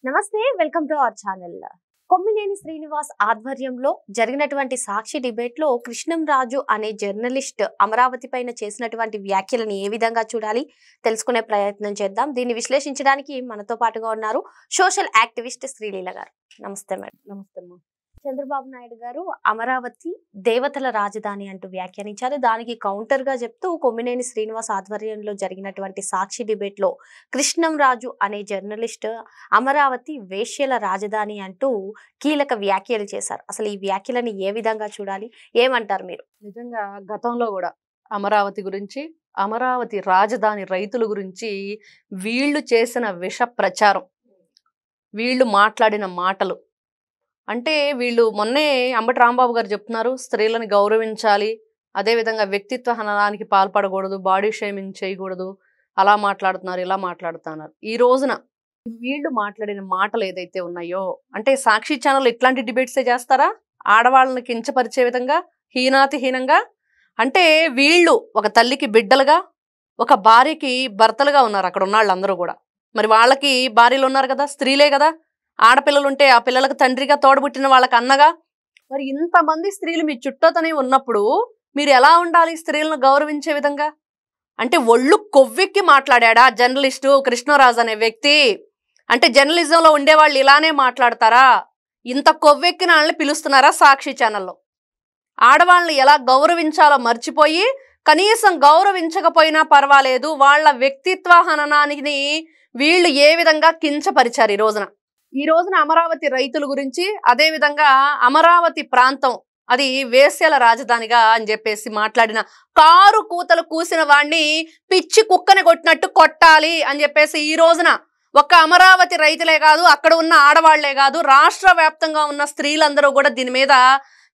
నమస్తే, welcome to our channel. Kommineni Srinivas ఆధ్వర్యంలో జరిగినటువంటి సాక్షి డిబేట్ లో కృష్ణంరాజు అనే జర్నలిస్ట్ అమరావతి పైన చేసినటువంటి వ్యాఖ్యలను ఏ విధంగా చూడాలి తెలుసుకునే ప్రయత్నం చేద్దాం. దీన్ని విశ్లేషించడానికి మనతో పాటుగా ఉన్నారు సోషల్ యాక్టివిస్ట్ శ్రీలీల గారు. నమస్తే మేడం. నమస్తే అమ్మా. చంద్రబాబు నాయుడు గారు అమరావతి దేవతల రాజధాని అంటూ వ్యాఖ్యానించారు. దానికి కౌంటర్ గా చెప్తూ కొమ్మినేని శ్రీనివాస్ ఆధ్వర్యంలో జరిగినటువంటి సాక్షి డిబేట్ లో కృష్ణంరాజు అనే జర్నలిస్ట్ అమరావతి వేశ్యల రాజధాని అంటూ కీలక వ్యాఖ్యలు చేశారు. అసలు ఈ వ్యాఖ్యలని ఏ విధంగా చూడాలి, ఏమంటారు మీరు? నిజంగా గతంలో కూడా అమరావతి గురించి, అమరావతి రాజధాని రైతుల గురించి వీళ్ళు చేసిన విష ప్రచారం, వీళ్ళు మాట్లాడిన మాటలు అంటే వీళ్ళు మొన్నే అంబటి రాంబాబు గారు చెప్తున్నారు, స్త్రీలను గౌరవించాలి, అదేవిధంగా వ్యక్తిత్వ హననానికి పాల్పడకూడదు, బాడీ షేమింగ్ చేయకూడదు, అలా మాట్లాడుతున్నారు, ఇలా మాట్లాడుతున్నారు. ఈ రోజున వీళ్ళు మాట్లాడిన మాటలు ఏదైతే ఉన్నాయో, అంటే సాక్షి ఛానల్ ఇట్లాంటి డిబేట్సే చేస్తారా? ఆడవాళ్ళని కించపరిచే విధంగా, హీనాతిహీనంగా. అంటే వీళ్ళు ఒక తల్లికి బిడ్డలుగా, ఒక భార్యకి భర్తలుగా ఉన్నారు అక్కడ ఉన్న వాళ్ళందరూ కూడా. మరి వాళ్ళకి భార్యలు ఉన్నారు కదా, స్త్రీలే కదా. ఆడపిల్లలు ఉంటే ఆ పిల్లలకు తండ్రిగా, తోడబుట్టిన వాళ్ళకి అన్నగా. మరి ఇంతమంది స్త్రీలు మీ చుట్టూతోనే ఉన్నప్పుడు మీరు ఎలా ఉండాలి స్త్రీలను గౌరవించే విధంగా? అంటే ఒళ్ళు కొవ్వెక్కి మాట్లాడా జర్నలిస్టు కృష్ణరాజు అనే వ్యక్తి. అంటే జర్నలిజంలో ఉండేవాళ్ళు ఇలానే మాట్లాడతారా? ఇంత కొవ్వెక్కిన వాళ్ళని పిలుస్తున్నారా సాక్షి ఛానల్లో? ఆడవాళ్ళని ఎలా గౌరవించాలో మర్చిపోయి, కనీసం గౌరవించకపోయినా పర్వాలేదు, వాళ్ళ వ్యక్తిత్వ హననానికి వీళ్ళు ఏ విధంగా కించపరిచారు ఈ రోజున అమరావతి రైతుల గురించి, అదే విధంగా అమరావతి ప్రాంతం అది వేశ్యల రాజధానిగా అని చెప్పేసి మాట్లాడిన, కారు కూతలు కూసిన వాడిని పిచ్చి కుక్కని కొట్టినట్టు కొట్టాలి అని చెప్పేసి ఈ రోజున ఒక్క అమరావతి రైతులే కాదు, అక్కడ ఉన్న ఆడవాళ్లే కాదు, రాష్ట్ర వ్యాప్తంగా ఉన్న స్త్రీలందరూ కూడా దీని మీద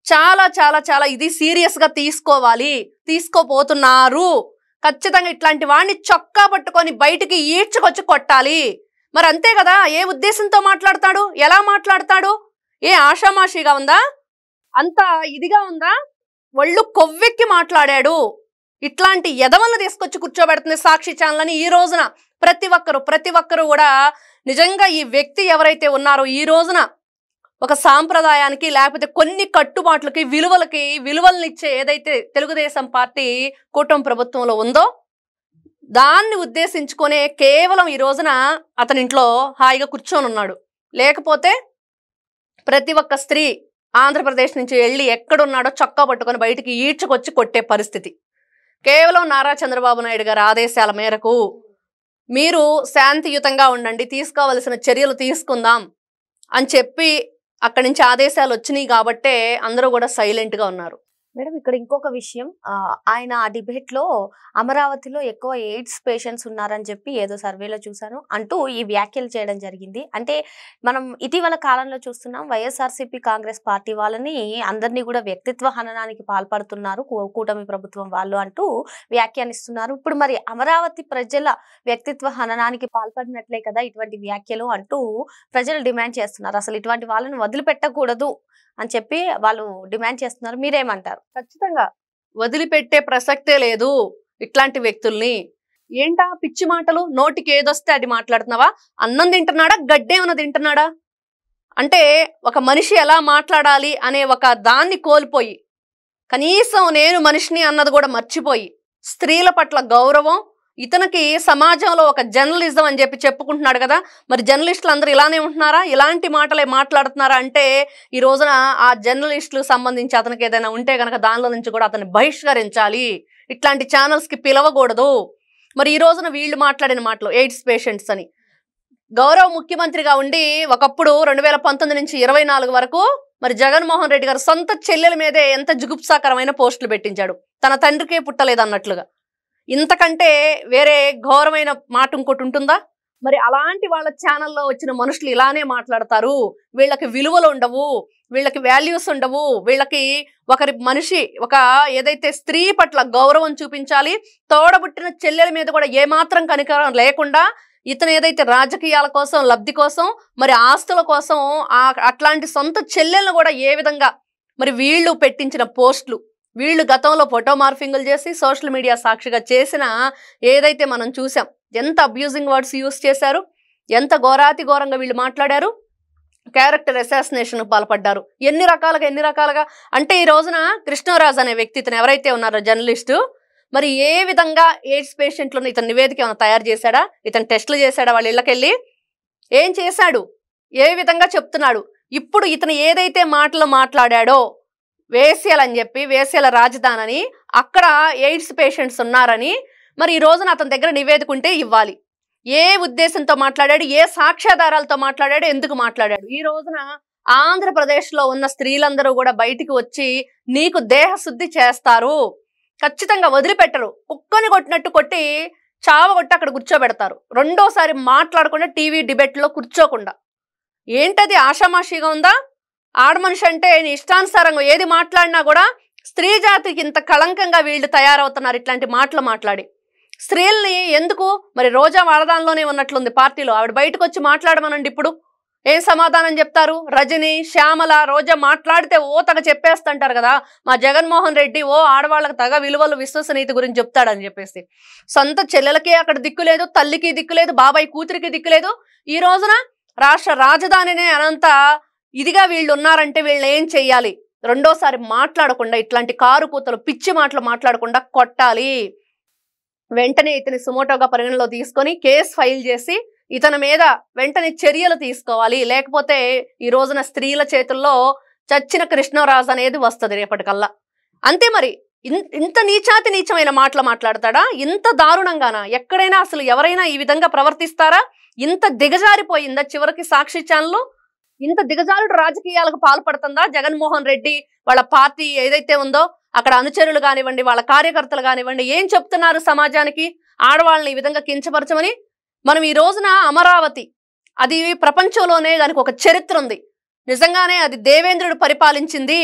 చాలా చాలా చాలా ఇది సీరియస్ గా తీసుకోపోతున్నారు. ఖచ్చితంగా ఇట్లాంటి వాడిని చొక్కా పట్టుకొని బయటికి ఈడ్చుకొచ్చి కొట్టాలి. మరి అంతే కదా. ఏ ఉద్దేశంతో మాట్లాడతాడు, ఎలా మాట్లాడతాడు? ఏ ఆషామాషిగా ఉందా? అంత ఇదిగా ఉందా? ఒళ్ళు కొవ్వెక్కి మాట్లాడాడు. ఇట్లాంటి ఎదవలను తీసుకొచ్చి కూర్చోబెడుతుంది సాక్షి ఛానల్ అని ఈ రోజున ప్రతి ఒక్కరు కూడా నిజంగా ఈ వ్యక్తి ఎవరైతే ఉన్నారో ఈ రోజున ఒక సాంప్రదాయానికి, లేకపోతే కొన్ని కట్టుబాట్లకి, విలువలను ఇచ్చే ఏదైతే తెలుగుదేశం పార్టీ కూటమి ప్రభుత్వంలో ఉందో దాన్ని ఉద్దేశించుకునే కేవలం ఈ రోజున అతని ఇంట్లో హాయిగా కూర్చొని ఉన్నాడు. లేకపోతే ప్రతి ఒక్క స్త్రీ ఆంధ్రప్రదేశ్ నుంచి వెళ్ళి ఎక్కడున్నాడో చొక్కా పట్టుకొని బయటికి ఈడ్చుకొచ్చి కొట్టే పరిస్థితి. కేవలం నారా చంద్రబాబు నాయుడు గారి ఆదేశాల మేరకు మీరు శాంతియుతంగా ఉండండి, తీసుకోవలసిన చర్యలు తీసుకుందాం అని చెప్పి అక్కడి నుంచి ఆదేశాలు వచ్చినాయి కాబట్టే అందరూ కూడా సైలెంట్గా ఉన్నారు. మేడం, ఇక్కడ ఇంకొక విషయం, ఆయన ఆ డిబేట్ లో అమరావతిలో ఎక్కువ ఎయిడ్స్ పేషెంట్స్ ఉన్నారని చెప్పి ఏదో సర్వేలో చూసాను అంటూ ఈ వ్యాఖ్యలు చేయడం జరిగింది. అంటే మనం ఇటీవల కాలంలో చూస్తున్నాం, వైఎస్ఆర్సీపీ కాంగ్రెస్ పార్టీ వాళ్ళని అందరినీ కూడా వ్యక్తిత్వ హననానికి పాల్పడుతున్నారు కూటమి ప్రభుత్వం వాళ్ళు అంటూ వ్యాఖ్యానిస్తున్నారు. ఇప్పుడు మరి అమరావతి ప్రజల వ్యక్తిత్వ హననానికి పాల్పడినట్లే కదా ఇటువంటి వ్యాఖ్యలు అంటూ ప్రజలు డిమాండ్ చేస్తున్నారు. అసలు ఇటువంటి వాళ్ళని వదిలిపెట్టకూడదు అని చెప్పి వాళ్ళు డిమాండ్ చేస్తున్నారు. మీరేమంటారు? ఖచ్చితంగా వదిలిపెట్టే ప్రసక్తే లేదు ఇట్లాంటి వ్యక్తుల్ని. ఏంటా పిచ్చి మాటలు? నోటికి ఏదొస్తే అది మాట్లాడుతున్నావా? అన్నం తింటున్నాడా, గడ్డేమన్నా తింటున్నాడా? అంటే ఒక మనిషి ఎలా మాట్లాడాలి అనే ఒక దాన్ని కోల్పోయి, కనీసం నేను మనిషిని అన్నది కూడా మర్చిపోయి, స్త్రీల పట్ల గౌరవం, ఇతనికి సమాజంలో ఒక జర్నలిజం అని చెప్పి చెప్పుకుంటున్నాడు కదా. మరి జర్నలిస్టులు అందరూ ఇలానే ఉంటున్నారా? ఇలాంటి మాటలే మాట్లాడుతున్నారా? అంటే ఈ రోజున ఆ జర్నలిస్టులకు సంబంధించి అతనికి ఏదైనా ఉంటే కనుక దానిలో నుంచి కూడా అతన్ని బహిష్కరించాలి, ఇట్లాంటి ఛానల్స్కి పిలవకూడదు. మరి ఈ రోజున వీళ్ళు మాట్లాడిన మాటలు ఎయిడ్స్ పేషెంట్స్ అని, గౌరవ ముఖ్యమంత్రిగా ఉండి ఒకప్పుడు 2019 నుంచి 24 వరకు మరి జగన్మోహన్ రెడ్డి గారు సొంత చెల్లెల మీదే ఎంత జుగుప్సాకరమైన పోస్టులు పెట్టించాడు, తన తండ్రికే పుట్టలేదన్నట్లుగా. ఇంతకంటే వేరే ఘోరమైన మాట ఇంకోటి ఉంటుందా? మరి అలాంటి వాళ్ళ ఛానల్లో వచ్చిన మనుషులు ఇలానే మాట్లాడతారు. వీళ్ళకి విలువలు ఉండవు, వీళ్ళకి వాల్యూస్ ఉండవు, వీళ్ళకి మనిషి ఒక ఏదైతే స్త్రీ పట్ల గౌరవం చూపించాలి, తోడబుట్టిన చెల్లెల మీద కూడా ఏమాత్రం కనికరం లేకుండా ఇతను ఏదైతే రాజకీయాల కోసం, లబ్ధి కోసం, మరి ఆస్తుల కోసం అట్లాంటి సొంత చెల్లెలను కూడా ఏ విధంగా మరి వీళ్ళు పెట్టించిన పోస్టులు, వీళ్ళు గతంలో ఫోటో మార్ఫింగ్లు చేసి సోషల్ మీడియా సాక్షిగా చేసిన ఏదైతే మనం చూసాం, ఎంత అబ్యూజింగ్ వర్డ్స్ యూస్ చేశారు, ఎంత ఘోరాతి ఘోరంగా వీళ్ళు మాట్లాడారు, క్యారెక్టర్ అసాసినేషన్ పాల్పడ్డారు. ఎన్ని రకాలుగా అంటే ఈ రోజున కృష్ణరాజు అనే వ్యక్తి, ఇతను ఎవరైతే ఉన్నారో జర్నలిస్టు, మరి ఏ విధంగా ఎయిడ్స్ పేషెంట్లను ఇతను నివేదిక ఏమైనా తయారు చేశాడా, ఇతను టెస్టులు చేశాడా, వాళ్ళ ఇళ్ళకెళ్ళి ఏం చేశాడు, ఏ విధంగా చెప్తున్నాడు. ఇప్పుడు ఇతను ఏదైతే మాటలు మాట్లాడాడో వేశ్యలని చెప్పి, వేశ్యల రాజధాని, అక్కడ ఎయిడ్స్ పేషెంట్స్ ఉన్నారని, మరి ఈ రోజున అతని దగ్గర నివేదిక ఉంటే ఇవ్వాలి. ఏ ఉద్దేశంతో మాట్లాడాడు, ఏ సాక్ష్యాధారాలతో మాట్లాడాడు, ఎందుకు మాట్లాడాడు. ఈ రోజున ఆంధ్రప్రదేశ్లో ఉన్న స్త్రీలందరూ కూడా బయటికి వచ్చి నీకు దేహశుద్ధి చేస్తారు, ఖచ్చితంగా వదిలిపెట్టరు, కుక్కని కొట్టినట్టు కొట్టి చావగొట్టి అక్కడ కూర్చోబెడతారు. రెండోసారి మాట్లాడకుండా టీవీ డిబేట్లో కూర్చోకుండా. ఏంటది ఆషామాషిగా ఉందా? ఆడమనిషి అంటే నీ ఇష్టానుసారంగా ఏది మాట్లాడినా కూడా స్త్రీ జాతికి ఇంత కళంకంగా వీళ్ళు తయారవుతున్నారు ఇట్లాంటి మాటలు మాట్లాడి. స్త్రీల్ని ఎందుకు మరి రోజా వాడదానిలోనే ఉన్నట్లుంది పార్టీలో, ఆవిడ బయటకు వచ్చి మాట్లాడమనండి. ఇప్పుడు ఏం సమాధానం చెప్తారు? రజని, శ్యామల, రోజా మాట్లాడితే ఓ తగ చెప్పేస్తుంటారు కదా, మా జగన్మోహన్ రెడ్డి ఓ ఆడవాళ్ళకి తగ విలువలు విశ్వసనీయత గురించి చెప్తాడని చెప్పేసి. సొంత చెల్లెలకి అక్కడ దిక్కులేదు, తల్లికి దిక్కులేదు, బాబాయ్ కూతురికి దిక్కులేదు. ఈ రోజున రాష్ట్ర రాజధానినే అనంత ఇదిగా వీళ్ళు ఉన్నారంటే వీళ్ళు ఏం చెయ్యాలి? రెండోసారి మాట్లాడకుండా ఇట్లాంటి కారు కూతలు పిచ్చి మాటలు మాట్లాడకుండా కొట్టాలి. వెంటనే ఇతని సుమోటోగా పరిగణలో తీసుకొని కేసు ఫైల్ చేసి ఇతని మీద వెంటనే చర్యలు తీసుకోవాలి. లేకపోతే ఈ రోజున స్త్రీల చేతుల్లో చచ్చిన కృష్ణరాజు అనేది వస్తుంది రేపటికల్లా. అంతే మరి. ఇంత నీచమైన మాటలు మాట్లాడతాడా? ఇంత దారుణంగానా? ఎక్కడైనా అసలు ఎవరైనా ఈ విధంగా ప్రవర్తిస్తారా? ఇంత దిగజారిపోయిందా చివరికి సాక్షి ఛానల్? ఇంత దిగజారుడు రాజకీయాలకు పాల్పడుతుందా జగన్మోహన్ రెడ్డి వాళ్ళ పార్టీ ఏదైతే ఉందో అక్కడ అనుచరులు కానివ్వండి, వాళ్ళ కార్యకర్తలు కానివ్వండి, ఏం చెప్తున్నారు సమాజానికి? ఆడవాళ్ళని ఈ విధంగా కించపరచమని. మనం ఈ రోజున అమరావతి, అది ప్రపంచంలోనే దానికి ఒక చరిత్ర ఉంది. నిజంగానే అది దేవేంద్రుడు పరిపాలించింది,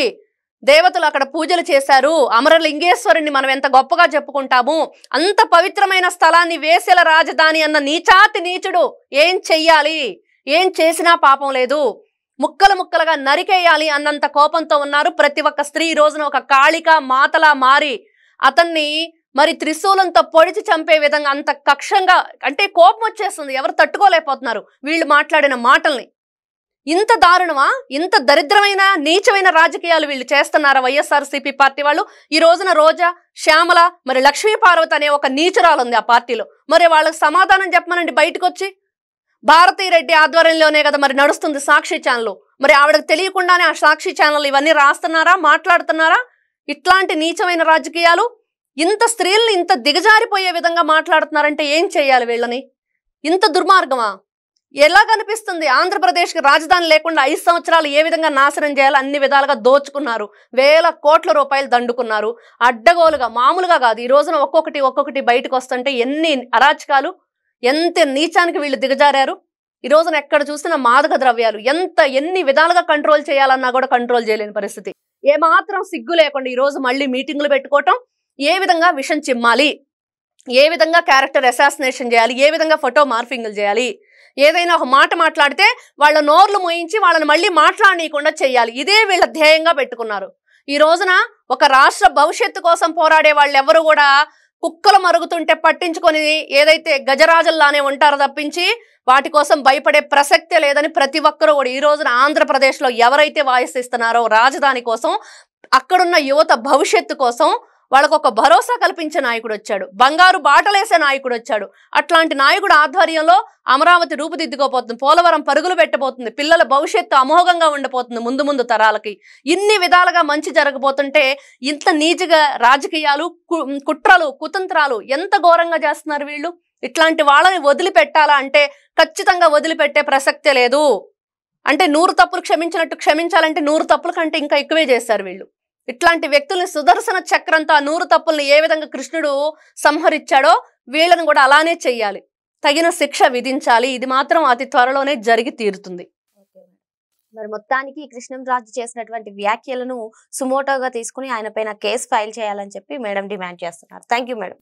దేవతలు అక్కడ పూజలు చేశారు, అమరలింగేశ్వరుని మనం ఎంత గొప్పగా చెప్పుకుంటాము. అంత పవిత్రమైన స్థలాన్ని వేశ్యల రాజధాని అన్న నీచాతి నీచుడు ఏం చెయ్యాలి? ఏం చేసినా పాపం లేదు, ముక్కలు ముక్కలుగా నరికేయాలి అన్నంత కోపంతో ఉన్నారు. ప్రతి ఒక్క స్త్రీ ఈ రోజున ఒక కాళిక మాతలా మారి అతన్ని మరి త్రిశూలంతో పొడిచి చంపే విధంగా అంత కక్షంగా, అంటే కోపం వచ్చేస్తుంది, ఎవరు తట్టుకోలేకపోతున్నారు వీళ్ళు మాట్లాడిన మాటల్ని. ఇంత దారుణమా? ఇంత దరిద్రమైన నీచమైన రాజకీయాలు వీళ్ళు చేస్తున్నారా వైఎస్ఆర్సీపీ పార్టీ వాళ్ళు? ఈ రోజున రోజా, శ్యామల, మరి లక్ష్మీ పార్వతి అనే ఒక నీచురాలు ఉంది ఆ పార్టీలో. మరి వాళ్ళకి సమాధానం చెప్పమనండి బయటకు వచ్చి. భారతీ రెడ్డి ఆధ్వర్యంలోనే కదా మరి నడుస్తుంది సాక్షి ఛానల్. మరి ఆవిడకి తెలియకుండానే ఆ సాక్షి ఛానల్ ఇవన్నీ రాస్తున్నారా, మాట్లాడుతున్నారా? ఇట్లాంటి నీచమైన రాజకీయాలు, ఇంత స్త్రీల్ని ఇంత దిగజారిపోయే విధంగా మాట్లాడుతున్నారంటే ఏం చేయాలి వీళ్ళని? ఇంత దుర్మార్గమా? ఎలా కనిపిస్తుంది? ఆంధ్రప్రదేశ్కి రాజధాని లేకుండా 5 సంవత్సరాలు ఏ విధంగా నాశనం చేయాలో అన్ని విధాలుగా దోచుకున్నారు, వేల కోట్ల రూపాయలు దండుకున్నారు అడ్డగోలుగా. మామూలుగా కాదు, ఈ రోజున ఒక్కొక్కటి బయటకు వస్తుంటే ఎన్ని అరాచకాలు, ఎంత నీచానికి వీళ్ళు దిగజారారు. ఈ రోజున ఎక్కడ చూసినా మాదక ద్రవ్యాలు ఎన్ని విధాలుగా కంట్రోల్ చేయాలన్నా కూడా కంట్రోల్ చేయలేని పరిస్థితి. ఏమాత్రం సిగ్గు లేకుండా ఈ రోజు మళ్ళీ మీటింగులు పెట్టుకోవటం, ఏ విధంగా విషం చిమ్మాలి, ఏ విధంగా క్యారెక్టర్ అసాసినేషన్ చేయాలి, ఏ విధంగా ఫోటో మార్ఫింగ్లు చేయాలి, ఏదైనా ఒక మాట మాట్లాడితే వాళ్ళ నోర్లు మోయించి వాళ్ళని మళ్ళీ మాట్లాడనీయకుండా చేయాలి. ఇదే వీళ్ళ ధ్యేయంగా పెట్టుకున్నారు. ఈ రోజున ఒక రాష్ట్ర భవిష్యత్తు కోసం పోరాడే వాళ్ళు ఎవరు కూడా కుక్కలు మరుగుతుంటే పట్టించుకొని ఏదైతే గజరాజుల్లానే ఉంటారో తప్పించి వాటి కోసం భయపడే ప్రసక్తే లేదని ప్రతి ఒక్కరూ కూడా ఈ రోజున ఆంధ్రప్రదేశ్లో ఎవరైతే వాయిస్ ఇస్తున్నారో రాజధాని కోసం, అక్కడున్న యువత భవిష్యత్తు కోసం వాళ్ళకు ఒక భరోసా కల్పించే నాయకుడు వచ్చాడు, బంగారు బాటలేసే నాయకుడు వచ్చాడు. అట్లాంటి నాయకుడు ఆధ్వర్యంలో అమరావతి రూపుదిద్దుకోపోతుంది, పోలవరం పరుగులు పెట్టబోతుంది, పిల్లల భవిష్యత్తు అమోఘంగా ఉండిపోతుంది ముందు తరాలకి. ఇన్ని విధాలుగా మంచి జరగబోతుంటే ఇంత నీచిగా రాజకీయాలు, కుట్రలు, కుతంత్రాలు ఎంత ఘోరంగా చేస్తున్నారు వీళ్ళు. ఇట్లాంటి వాళ్ళని వదిలిపెట్టాలా అంటే ఖచ్చితంగా వదిలిపెట్టే ప్రసక్తే లేదు. అంటే 100 తప్పులు క్షమించినట్టు క్షమించాలంటే 100 తప్పుల కంటే ఇంకా ఎక్కువే చేస్తారు వీళ్ళు. ఇట్లాంటి వ్యక్తుల్ని సుదర్శన చక్రంతో ఆ 100 తప్పుల్ని ఏ విధంగా కృష్ణుడు సంహరించాడో వీళ్ళని కూడా అలానే చెయ్యాలి, తగిన శిక్ష విధించాలి. ఇది మాత్రం అతి త్వరలోనే జరిగి తీరుతుంది. మరి మొత్తానికి కృష్ణంరాజు చేసినటువంటి వ్యాఖ్యలను సుమోటోగా తీసుకుని ఆయన పైన కేసు ఫైల్ చేయాలని చెప్పి మేడం డిమాండ్ చేస్తున్నారు. Thank you madam.